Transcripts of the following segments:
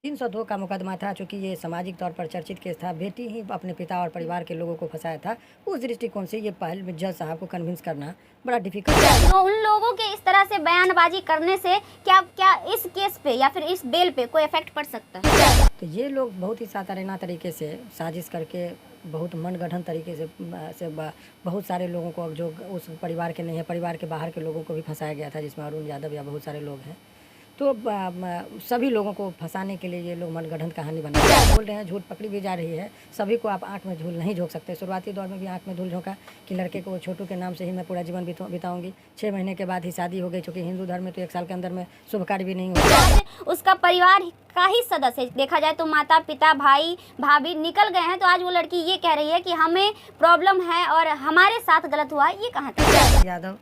302 का मुकदमा था, चूँकि ये सामाजिक तौर पर चर्चित केस था। बेटी ही अपने पिता और परिवार के लोगों को फँसाया था। उस दृष्टिकोण से ये पहल में जज साहब को कन्विंस करना बड़ा डिफ़िकल्ट था। तो उन लोगों के इस तरह से बयानबाजी करने से क्या क्या इस केस पे या फिर इस बेल पे कोई इफेक्ट पड़ सकता है? तो ये लोग बहुत ही साताराना तरीके से साजिश करके, बहुत मनगढ़ंत तरीके से बहुत सारे लोगों को, अब जो उस परिवार के नहीं है, परिवार के बाहर के लोगों को भी फँसाया गया था, जिसमें अरुण यादव या बहुत सारे लोग हैं। तो सभी लोगों को फंसाने के लिए ये लोग मनगढ़ंत कहानी बना रहे हैं, बोल रहे हैं, झूठ पकड़ी भी जा रही है। सभी को आप आँख में धूल नहीं झोंक सकते। शुरुआती दौर में भी आँख में धूल झोंका कि लड़के को छोटू के नाम से ही मैं पूरा जीवन बिताऊंगी। 6 महीने के बाद ही शादी हो गई, क्योंकि हिंदू धर्म में तो 1 साल के अंदर में शुभ कार्य भी नहीं होता। आज उसका परिवार का ही सदस्य देखा जाए तो माता पिता भाई भाभी निकल गए हैं, तो आज वो लड़की ये कह रही है कि हमें प्रॉब्लम है और हमारे साथ गलत हुआ है। ये कहाँ तक? यादव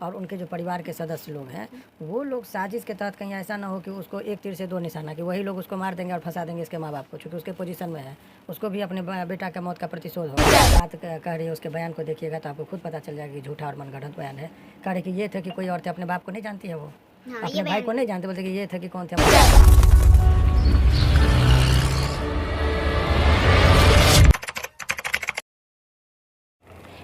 और उनके जो परिवार के सदस्य लोग हैं, वो लोग साजिश के तहत कहीं ऐसा ना हो कि उसको एक तीर से 2 निशाना, कि वही लोग उसको मार देंगे और फंसा देंगे इसके माँ बाप को, चूँकि उसके पोजीशन में है, उसको भी अपने बेटा का मौत का प्रतिशोध होगा। बात कह रही है, उसके बयान को देखिएगा तो आपको खुद पता चल जाएगा कि झूठा और मनगढ़ंत बयान है। कह रही कि ये थे कि कोई और थे, अपने बाप को नहीं जानती है वो, अपने भाई को नहीं जानते, बोलते कि ये थे कि कौन थे।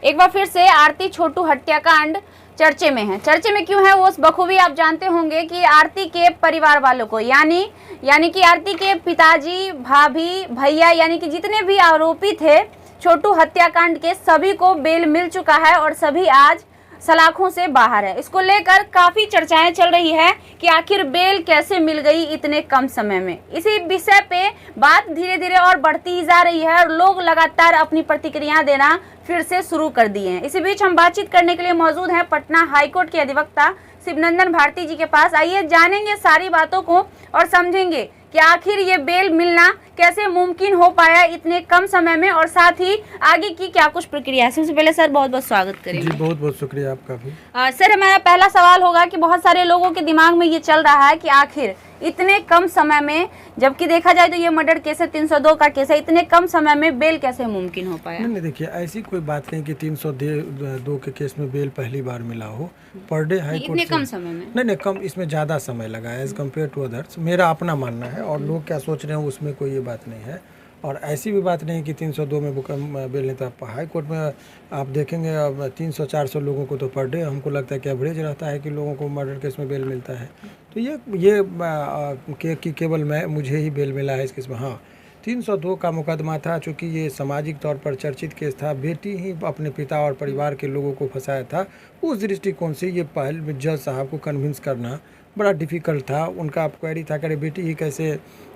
एक बार फिर से आरती छोटू हत्याकांड चर्चे में है। चर्चे में क्यों है वो बखूबी आप जानते होंगे कि आरती के परिवार वालों को, यानी कि आरती के पिताजी, भाभी, भैया, यानी कि जितने भी आरोपी थे छोटू हत्याकांड के, सभी को बेल मिल चुका है और सभी आज सलाखों से बाहर है। इसको लेकर काफी चर्चाएं चल रही है कि आखिर बेल कैसे मिल गई इतने कम समय में। इसी विषय पे बात धीरे धीरे और बढ़ती ही जा रही है और लोग लगातार अपनी प्रतिक्रिया देना फिर से शुरू कर दिए हैं। इसी बीच हम बातचीत करने के लिए मौजूद हैं पटना हाईकोर्ट के अधिवक्ता शिवनंदन भारती जी के पास। आइए जानेंगे सारी बातों को और समझेंगे कि आखिर ये बेल मिलना कैसे मुमकिन हो पाया इतने कम समय में, और साथ ही आगे की क्या कुछ प्रक्रिया है। सबसे पहले सर बहुत बहुत स्वागत करेंगे। जी बहुत बहुत शुक्रिया आपका भी। सर हमारा पहला सवाल होगा कि बहुत सारे लोगों के दिमाग में ये चल रहा है कि आखिर इतने कम समय में, जबकि देखा जाए तो ये मर्डर केस है, 302 का केस है, इतने कम समय में बेल कैसे मुमकिन हो पाया? नहीं देखिए, ऐसी कोई बात नहीं कि 302 के केस में बेल पहली बार मिला हो। पर डे हाई कोर्ट इतने कम समय में नहीं कम, इसमें ज़्यादा समय लगा है एज कम्पेयर टू अदर्स। मेरा अपना मानना है, और लोग क्या सोच रहे हैं उसमें कोई ये बात नहीं है। और ऐसी भी बात नहीं कि 302 में बेल नहीं था। हाई कोर्ट में आप देखेंगे अब 300-400 लोगों को तो पर डे, हमको लगता है कि एवरेज रहता है कि लोगों को मर्डर केस में बेल मिलता है। तो ये कि केवल मुझे ही बेल मिला है इस केस में। हाँ, 302 का मुकदमा था, चूँकि ये सामाजिक तौर पर चर्चित केस था। बेटी ही अपने पिता और परिवार के लोगों को फंसाया था। उस दृष्टिकोण से ये पहल में जज साहब को कन्विंस करना बड़ा डिफ़िकल्ट था। उनका क्वेरी था कि बेटी ही कैसे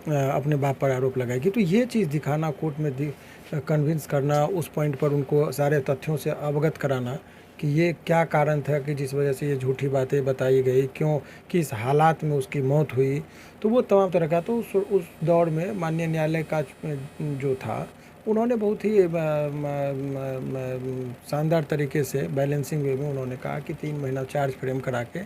अपने बाप पर आरोप लगाएगी। तो ये चीज़ दिखाना, कोर्ट में कन्विंस करना, उस पॉइंट पर उनको सारे तथ्यों से अवगत कराना कि ये क्या कारण था कि जिस वजह से ये झूठी बातें बताई गई, क्यों, किस हालात में उसकी मौत हुई, तो वो तमाम तरह का। तो उस दौर में माननीय न्यायालय का जो था, उन्होंने बहुत ही शानदार तरीके से बैलेंसिंग वे में उन्होंने कहा कि 3 महीना चार्ज फ्रेम करा के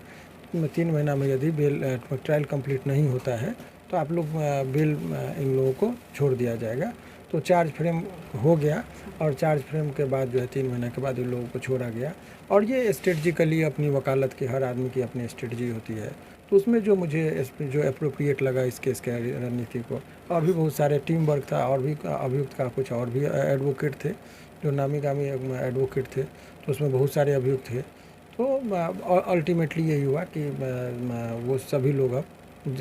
3 महीना में यदि बेल ट्रायल कंप्लीट नहीं होता है तो आप लोग बेल इन लोगों को छोड़ दिया जाएगा। तो चार्ज फ्रेम हो गया, और चार्ज फ्रेम के बाद जो है 3 महीने के बाद इन लोगों को छोड़ा गया। और ये स्ट्रेटजिकली अपनी वकालत की, हर आदमी की अपनी स्ट्रेटजी होती है। तो उसमें जो मुझे जो अप्रोप्रिएट लगा इस केस के रणनीति को, और भी बहुत सारे टीम वर्क था, और भी अभियुक्त का कुछ और भी एडवोकेट थे जो नामी गामी एडवोकेट थे, तो उसमें बहुत सारे अभियुक्त थे। तो अल्टीमेटली यही हुआ कि वो सभी लोग अब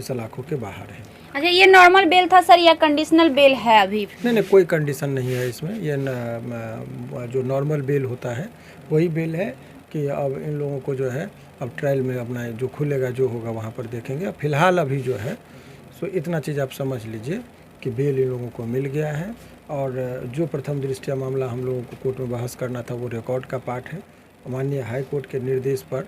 सलाखों के बाहर हैं। अच्छा, ये नॉर्मल बेल था सर या कंडीशनल बेल है अभी? नहीं कोई कंडीशन नहीं है इसमें। ये जो नॉर्मल बेल होता है वही बेल है कि अब इन लोगों को जो है अब ट्रायल में अपना जो खुलेगा, जो होगा वहाँ पर देखेंगे। फिलहाल अभी जो है सो इतना चीज़ आप समझ लीजिए कि बेल इन लोगों को मिल गया है। और जो प्रथम दृष्टया मामला हम लोगों को कोर्ट में बहस करना था, वो रिकॉर्ड का पार्ट है। माननीय हाई कोर्ट के निर्देश पर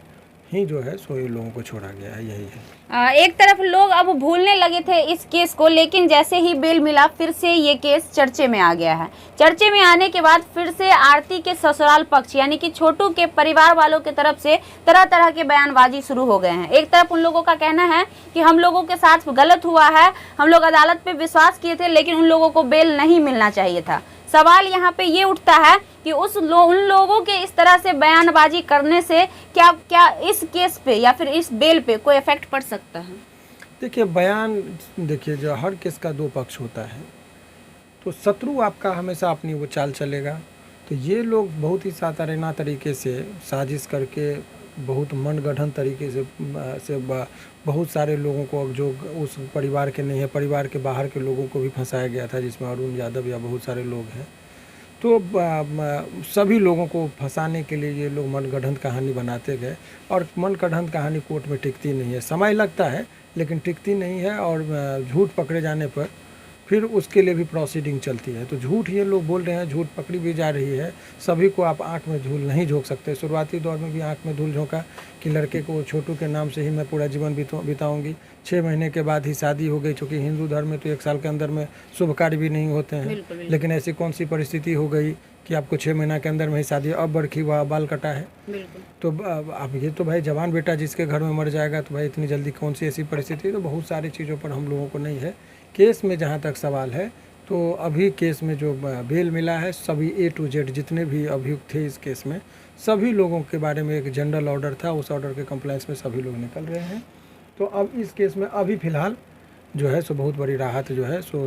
ही जो है सो इन लोगों को छोड़ा गया है, यही है। एक तरफ लोग अब भूलने लगे थे इस केस को, लेकिन जैसे ही बेल मिला फिर से ये केस चर्चे में आ गया है। चर्चे में आने के बाद फिर से आरती के ससुराल पक्ष यानी कि छोटू के परिवार वालों की तरफ से तरह तरह के बयानबाजी शुरू हो गए हैं। एक तरफ उन लोगों का कहना है कि हम लोगों के साथ गलत हुआ है, हम लोग अदालत पे विश्वास किए थे, लेकिन उन लोगों को बेल नहीं मिलना चाहिए था। सवाल यहाँ पे ये उठता है कि उन लोगों के इस तरह से बयानबाजी करने से क्या इस केस पे या फिर इस बेल पे कोई इफेक्ट पड़ सकता है? देखिए बयान, देखिए जो हर केस का दो पक्ष होता है, तो शत्रु आपका हमेशा अपनी वो चाल चलेगा। तो ये लोग बहुत ही साधारण तरीके से साजिश करके, बहुत मनगढ़ंत तरीके से बहुत सारे लोगों को, जो उस परिवार के नहीं है, परिवार के बाहर के लोगों को भी फंसाया गया था, जिसमें अरुण यादव या बहुत सारे लोग हैं। तो सभी लोगों को फंसाने के लिए ये लोग मनगढ़ंत कहानी बनाते गए, और मनगढ़ंत कहानी कोर्ट में टिकती नहीं है। समय लगता है लेकिन टिकती नहीं है, और झूठ पकड़े जाने पर फिर उसके लिए भी प्रोसीडिंग चलती है। तो झूठ ये लोग बोल रहे हैं, झूठ पकड़ी भी जा रही है। सभी को आप आंख में धूल नहीं झोंक सकते। शुरुआती दौर में भी आंख में धूल झोंका कि लड़के को, छोटू के नाम से ही मैं पूरा जीवन बिताऊंगी। 6 महीने के बाद ही शादी हो गई, क्योंकि हिंदू धर्म में तो 1 साल के अंदर में शुभ कार्य भी नहीं होते हैं। लेकिन ऐसी कौन सी परिस्थिति हो गई कि आपको 6 महीना के अंदर में ही शादी, अब बरखी हुआ, बाल कटा है। तो अब ये तो भाई जवान बेटा जिसके घर में मर जाएगा, तो भाई इतनी जल्दी कौन सी ऐसी परिस्थिति। तो बहुत सारी चीज़ों पर हम लोगों को नहीं है। केस में जहाँ तक सवाल है, तो अभी केस में जो बेल मिला है, सभी A to Z जितने भी अभियुक्त थे इस केस में, सभी लोगों के बारे में एक जनरल ऑर्डर था, उस ऑर्डर के कंप्लायंस में सभी लोग निकल रहे हैं। तो अब इस केस में अभी फ़िलहाल जो है सो बहुत बड़ी राहत जो है सो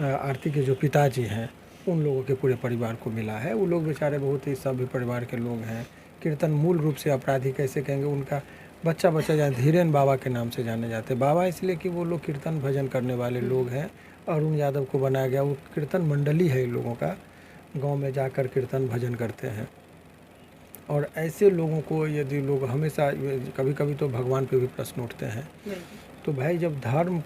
आरती के जो पिताजी हैं उन लोगों के पूरे परिवार को मिला है। वो लोग बेचारे बहुत ही सभ्य परिवार के लोग हैं। कीर्तन मूल रूप से अपराधी कैसे कहेंगे, उनका बच्चा जहाँ धीरेन बाबा के नाम से जाने जाते। बाबा इसलिए कि वो लोग कीर्तन भजन करने वाले लोग हैं। अरुण यादव को बनाया गया, वो कीर्तन मंडली है इन लोगों का, गांव में जाकर कीर्तन भजन करते हैं। और ऐसे लोगों को यदि लोग हमेशा, कभी कभी तो भगवान पे भी प्रश्न उठते हैं। तो भाई जब धर्म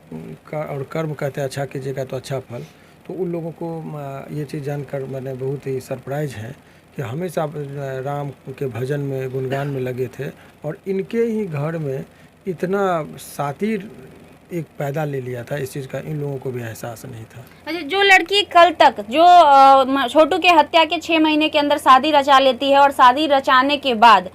का और कर्म कहते हैं अच्छा कीजिएगा तो अच्छा फल, तो उन लोगों को ये चीज़ जानकर मैंने बहुत ही सरप्राइज है कि हमेशा राम के भजन में, गुणगान में लगे थे, और इनके ही घर में इतना सातिर एक पैदा ले लिया था। इस चीज़ का इन लोगों को भी एहसास नहीं था। अच्छा, जो लड़की कल तक जो छोटू के हत्या के 6 महीने के अंदर शादी रचा लेती है, और शादी रचाने के बाद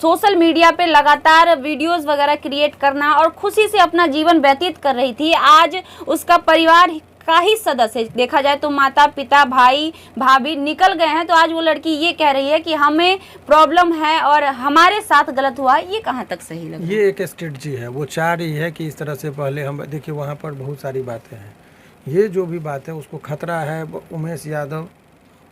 सोशल मीडिया पे लगातार वीडियोस वगैरह क्रिएट करना और खुशी से अपना जीवन व्यतीत कर रही थी, आज उसका परिवार का ही सदस्य, देखा जाए तो माता पिता भाई भाभी निकल गए हैं, तो आज वो लड़की ये कह रही है कि हमें प्रॉब्लम है और हमारे साथ गलत हुआ। ये कहाँ तक सही लगा? ये एक स्ट्रेटजी है, वो चाह रही है कि इस तरह से पहले हम देखिए, वहाँ पर बहुत सारी बातें हैं। ये जो भी बात है उसको खतरा है उमेश यादव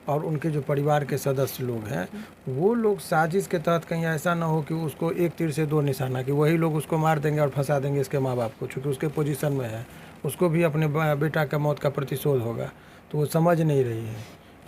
और उनके जो परिवार के सदस्य लोग हैं, वो लोग साजिश के तहत कहीं ऐसा ना हो कि उसको एक तीर से 2 निशाना, कि वही लोग उसको मार देंगे और फंसा देंगे इसके माँ बाप को, चूँकि उसके पोजीशन में है, उसको भी अपने बेटा का मौत का प्रतिशोध होगा। तो वो समझ नहीं रही है।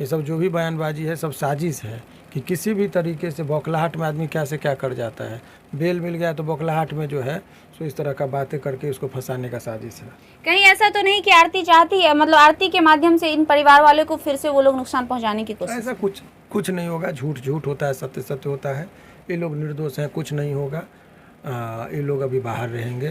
ये सब जो भी बयानबाजी है सब साजिश है, कि किसी भी तरीके से बौखलाहट में आदमी क्या से क्या कर जाता है। बेल मिल गया तो बौखलाहट में जो है सो इस तरह का बातें करके उसको फंसाने का साजिश है। कहीं ऐसा तो नहीं कि आरती चाहती है, मतलब आरती के माध्यम से इन परिवार वालों को फिर से वो लोग नुकसान पहुंचाने की कोशिश? ऐसा कुछ नहीं होगा। झूठ झूठ होता है, सत्य सत्य होता है। ये लोग निर्दोष हैं, कुछ नहीं होगा। ये लोग अभी बाहर रहेंगे,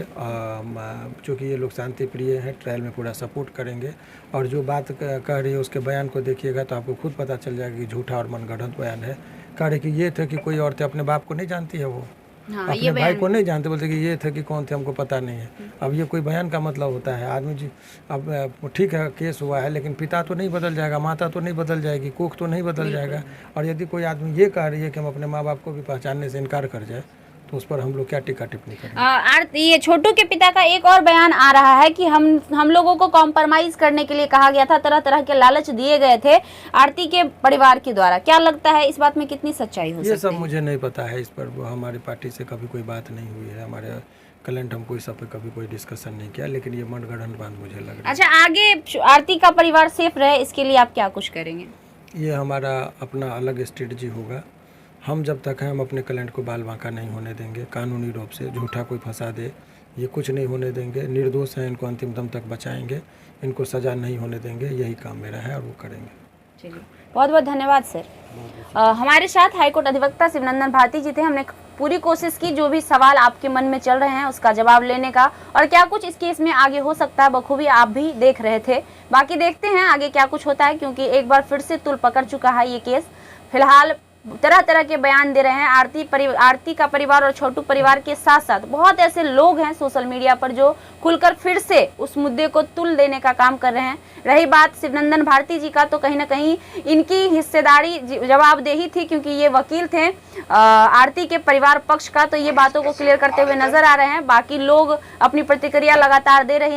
चूँकि ये लोग शांति प्रिय हैं, ट्रायल में पूरा सपोर्ट करेंगे। और जो बात कह रही है उसके बयान को देखिएगा तो आपको खुद पता चल जाएगा कि झूठा और मनगढ़ंत बयान है। कह रहे कि ये थे कि कोई और थे, अपने बाप को नहीं जानती है वो, अपने भाई को नहीं जानते, बोलते कि ये थे कि कौन थे हमको पता नहीं है। अब ये कोई बयान का मतलब होता है? आदमी जी, अब ठीक है केस हुआ है, लेकिन पिता तो नहीं बदल जाएगा, माता तो नहीं बदल जाएगी, कोख तो नहीं बदल जाएगा। और यदि कोई आदमी ये कह रही है कि हम अपने माँ बाप को भी पहचानने से इनकार कर जाए, तो उस पर हम लोग क्या टिक्का टिप्पणी करें? ये छोटू के पिता का एक और बयान आ रहा है कि हम लोगों को कॉम्प्रोमाइज करने के लिए कहा गया था, तरह तरह के लालच दिए गए थे आरती के परिवार के द्वारा। क्या लगता है इस बात में कितनी सच्चाई हो सकती है? ये सब मुझे नहीं पता है। इस पर हमारी पार्टी से कभी कोई बात नहीं हुई है, हमारे कलेंट हमको इस सब पे कभी कोई डिस्कशन नहीं किया, लेकिन ये मनगढ़ंत बात मुझे लग रहा है। अच्छा, आगे आरती का परिवार सेफ रहे इसके लिए आप क्या कुछ करेंगे? ये हमारा अपना अलग स्ट्रेटजी होगा। हम जब तक हैं, हम अपने क्लाइंट को बाल बांका नहीं होने देंगे। कानूनी रूप से झूठा कोई फंसा दे, ये कुछ नहीं होने देंगे। निर्दोष हैं, इनको अंतिम दम तक बचाएंगे, इनको सज़ा नहीं होने देंगे। यही काम मेरा है और वो करेंगे। चलिए, बहुत बहुत धन्यवाद सर। हमारे साथ हाईकोर्ट अधिवक्ता शिवनंदन भारती जी थे। हमने पूरी कोशिश की जो भी सवाल आपके मन में चल रहे हैं उसका जवाब लेने का, और क्या कुछ इस केस में आगे हो सकता है बखूबी आप भी देख रहे थे। बाकी देखते हैं आगे क्या कुछ होता है, क्योंकि एक बार फिर से तुल पकड़ चुका है ये केस। फिलहाल तरह तरह के बयान दे रहे हैं आरती का परिवार और छोटू परिवार के साथ साथ बहुत ऐसे लोग हैं सोशल मीडिया पर जो खुलकर फिर से उस मुद्दे को तुल देने का काम कर रहे हैं। रही बात शिवनंदन भारती जी का, तो कहीं ना कहीं इनकी हिस्सेदारी जवाबदेही थी, क्योंकि ये वकील थे आरती के परिवार पक्ष का, तो ये बातों को क्लियर करते हुए नजर आ रहे हैं। बाकी लोग अपनी प्रतिक्रिया लगातार दे रहे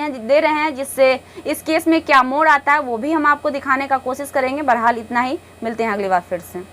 हैं जिससे इस केस में क्या मोड़ आता है वो भी हम आपको दिखाने का कोशिश करेंगे। बहरहाल इतना ही, मिलते हैं अगली बार फिर से।